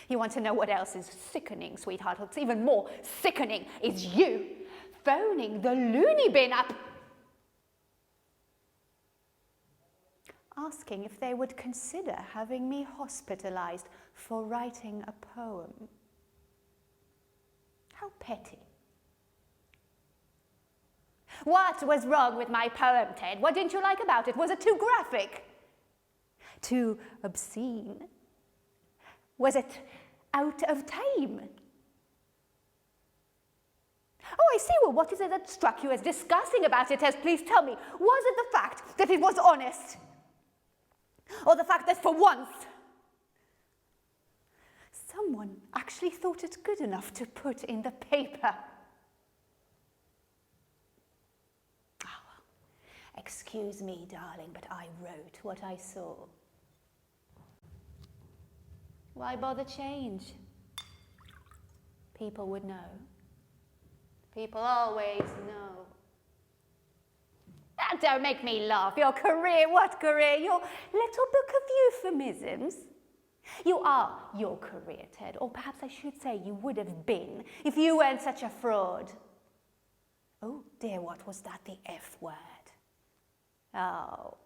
You want to know what else is sickening, sweetheart? What's even more sickening is you phoning the loony bin up, asking if they would consider having me hospitalized for writing a poem. How petty. What was wrong with my poem, Ted? What didn't you like about it? Was it too graphic? Too obscene? Was it out of time? Oh, I see. Well, what is it that struck you as disgusting about it, Ted? Please tell me. Was it the fact that it was honest? Or the fact that for once, someone actually thought it good enough to put in the paper? Oh, well, excuse me, darling, but I wrote what I saw. Why bother change? People would know. People always know. Ah, don't make me laugh. Your career, what career? Your little book of euphemisms. You are your career, Ted, or perhaps I should say you would have been if you weren't such a fraud. Oh dear, what was that, the F word? Oh,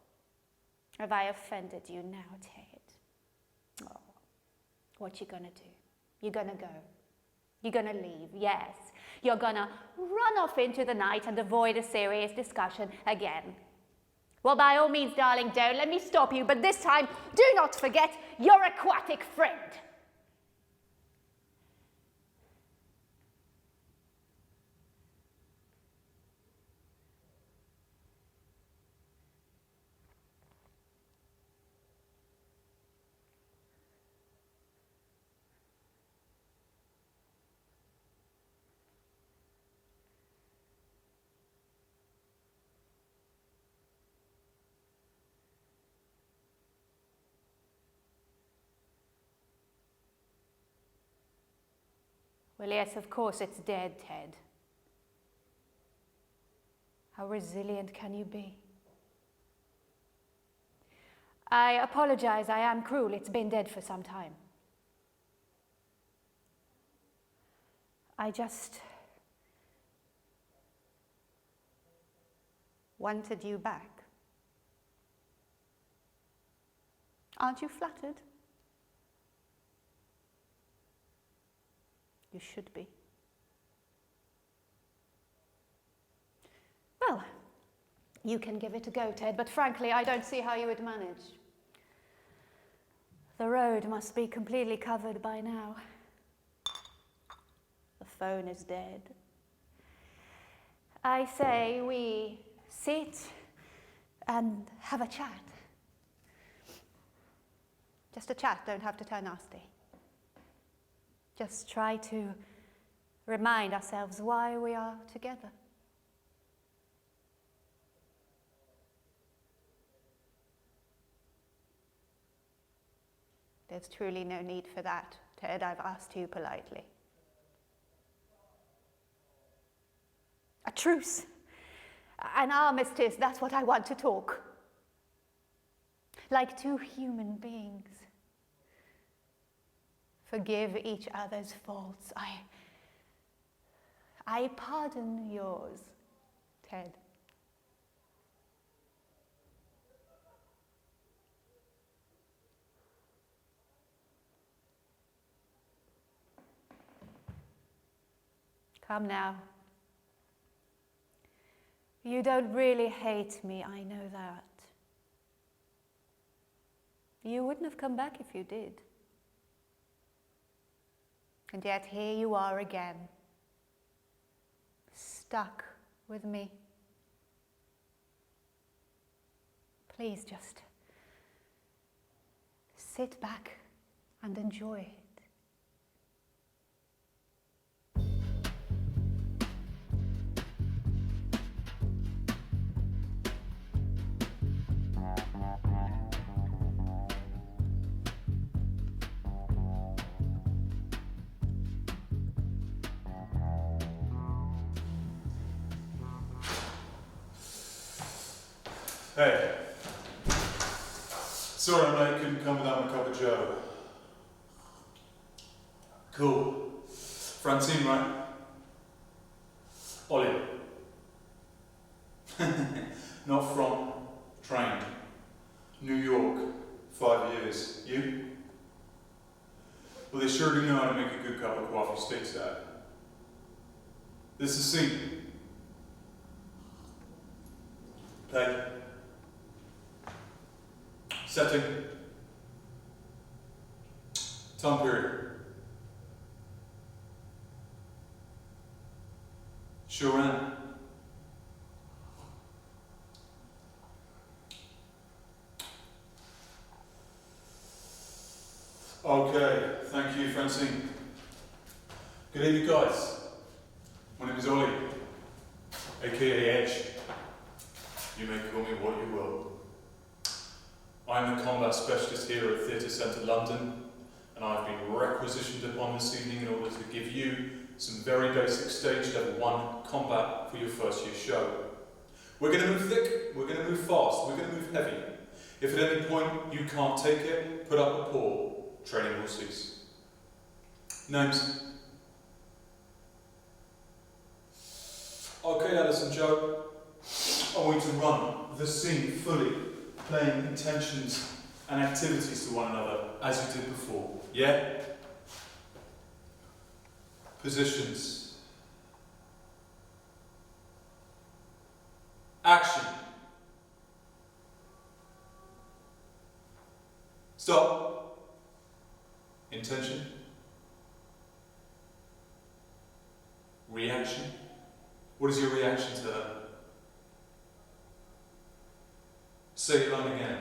have I offended you now, Ted? Oh, what you gonna do? You gonna go? You're gonna leave, yes. You're gonna run off into the night and avoid a serious discussion again. Well, by all means, darling, don't let me stop you, but this time, do not forget your aquatic friend. Well, yes, of course it's dead, Ted. How resilient can you be? I apologize, I am cruel. It's been dead for some time. I just wanted you back. Aren't you flattered? You should be. Well, you can give it a go, Ted, but frankly, I don't see how you would manage. The road must be completely covered by now. The phone is dead. I say we sit and have a chat. Just a chat, don't have to turn nasty. Just try to remind ourselves why we are together. There's truly no need for that, Ted. I've asked you politely. A truce, an armistice, that's what I want to talk. Like two human beings. Forgive each other's faults. I pardon yours, Ted. Come now. You don't really hate me, I know that. You wouldn't have come back if you did. And yet here you are again, stuck with me. Please just sit back and enjoy it. Hey. Sorry I'm late, couldn't come without my cup of joe. Cool. Francine, right? Ollie. Not from, trained. New York, 5 years. You? Well, they sure do know how to make a good cup of coffee stateside. This is scene. Play. Setting. Time period. Sharon. Okay, thank you, Francine. Good evening, guys. My name is Ollie, aka Edge. You may call me what you will. I'm the combat specialist here at Theatre Centre London, and I've been requisitioned upon this evening in order to give you some very basic stage level 1 combat for your first year show. We're going to move thick, we're going to move fast, we're going to move heavy. If at any point you can't take it, put up a paw. Training will cease. Names? Okay, Alice and Joe, I want you to run the scene fully, playing intentions and activities to one another as you did before. Yeah? Positions. Action. Stop. Intention. Reaction. What is your reaction to that? Say your line again.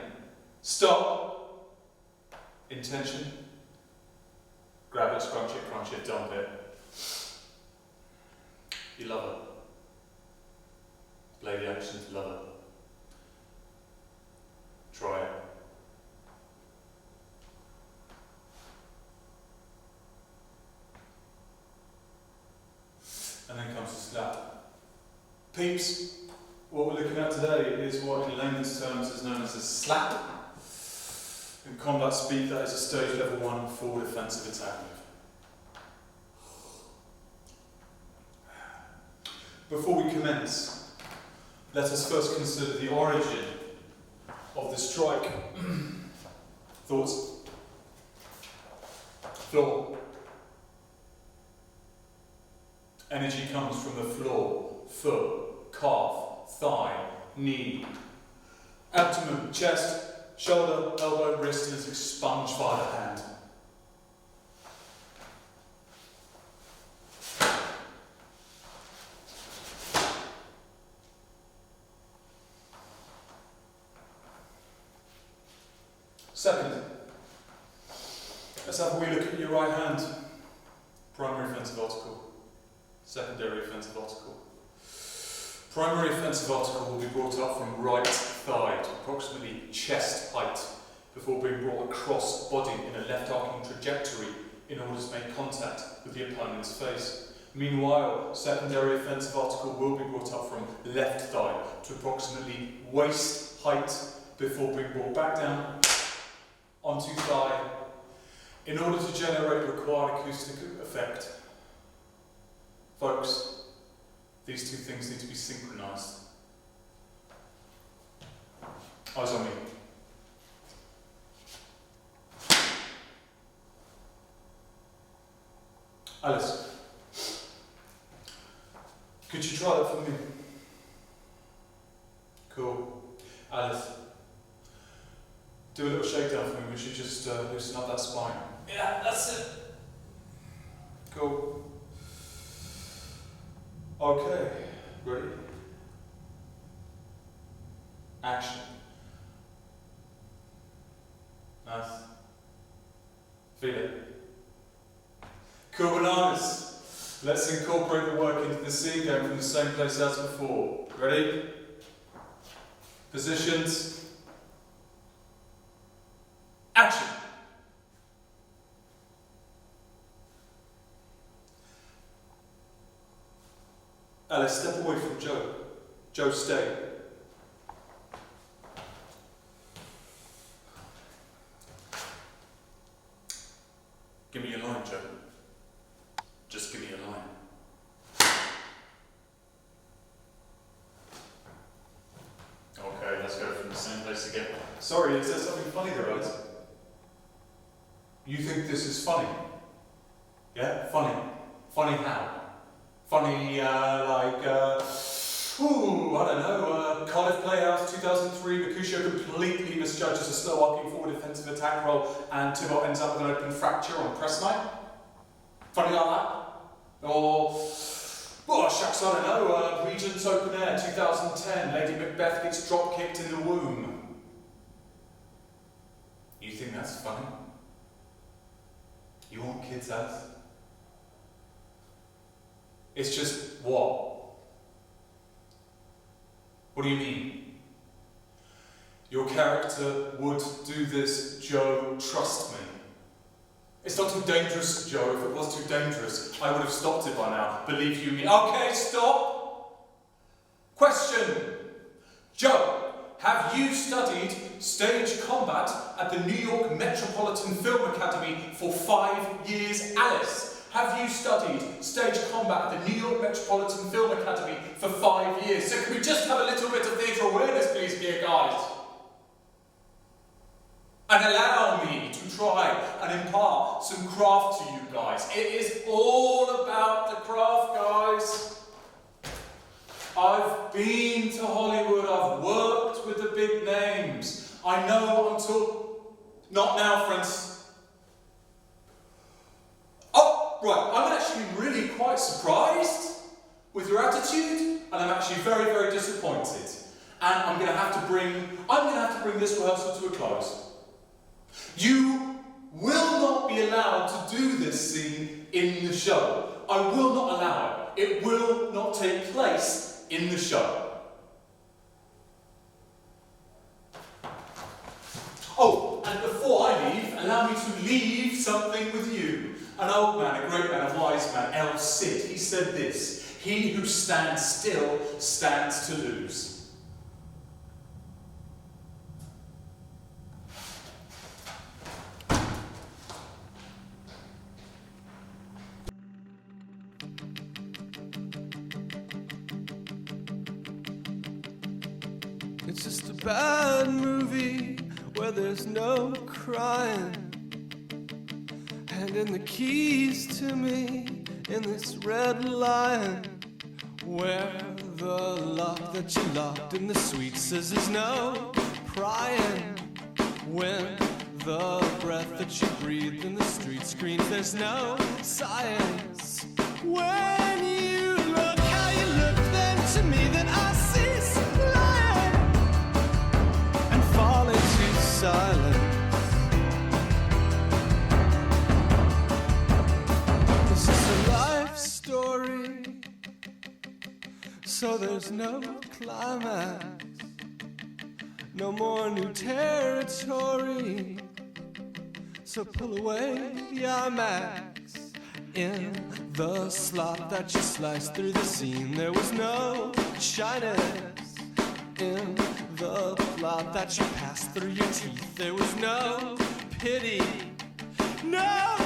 Stop. Intention. Grab it, scrunch it, dump it. You love her. Play the action to love her. Try it. And then comes the slap. Peeps, what we're looking at today is what in layman's terms is known as a slap. In combat speak, that is a stage level 1 forward offensive attack move. Before we commence, let us first consider the origin of the strike. Thoughts? Floor. Energy comes from the floor, foot, calf, thigh, knee, abdomen, chest, shoulder, elbow, wrist, and is expunged via the hand. Second, let's have a wee look at your right hand. Primary offensive article. Secondary offensive article. Primary offensive article will be brought up from right thigh to approximately chest height before being brought across body in a left arcing trajectory in order to make contact with the opponent's face. Meanwhile, secondary offensive article will be brought up from left thigh to approximately waist height before being brought back down onto thigh in order to generate the required acoustic effect. Folks, these two things need to be synchronized. Eyes on me. Alice, could you try that for me? Cool. Alice, do a little shakedown for me. We should just loosen up that spine. Yeah, that's it. Cool. Okay, Ready? Action. Nice. Feel it. Cool bananas. Let's incorporate the work into the scene, going from the same place as before. Ready? Positions. Action. Alice, step away from Joe. Joe, stay. Give me your line, Joe. Just give me your line. Okay, let's go from the same place again. Sorry, it says something funny there, right? You think this is funny? Yeah? Funny. Funny how? Funny, I don't know, Cardiff Playhouse 2003, Mercutio completely misjudges a slow arcing forward defensive attack roll and Thibault ends up with an open fracture on press night? Funny like that? Or, oh shucks, I don't know, Regent's Open Air 2010, Lady Macbeth gets drop kicked in the womb. You think that's funny? You want kids' ass? It's just what? What do you mean? Your character would do this, Joe, trust me. It's not too dangerous, Joe. If it was too dangerous, I would have stopped it by now. Believe you me. Okay, stop! Question. Joe, have you studied stage combat at the New York Metropolitan Film Academy for 5 years, Alice? Have you studied stage combat at the New York Metropolitan Film Academy for 5 years? So can we just have a little bit of theatre awareness, please, dear guys? And allow me to try and impart some craft to you guys. It is all about the craft, guys. I've been to Hollywood, I've worked with the big names. I know what I'm talking... Not now, friends. Oh, right, I'm actually really quite surprised with your attitude, and I'm actually very, very disappointed. And I'm going to have to bring this rehearsal to a close. You will not be allowed to do this scene in the show. I will not allow it. It will not take place in the show. Oh, and before I leave, allow me to leave something with you. An old man, a great man, a wise man, El Cid, he said this: he who stands still stands to lose. It's just a bad movie where there's no crying, handing the keys to me in this red lion, where the lock that you locked in the suite says there's no prying, when the breath that you breathed in the street screams there's no science. When you look how you look then to me, then I cease lying and fall into silence. This is a life story, so there's no climax, no more new territory. So pull away the IMAX. In the slot that you sliced through the scene, there was no shyness. In the plot that you passed through your teeth, there was no pity, no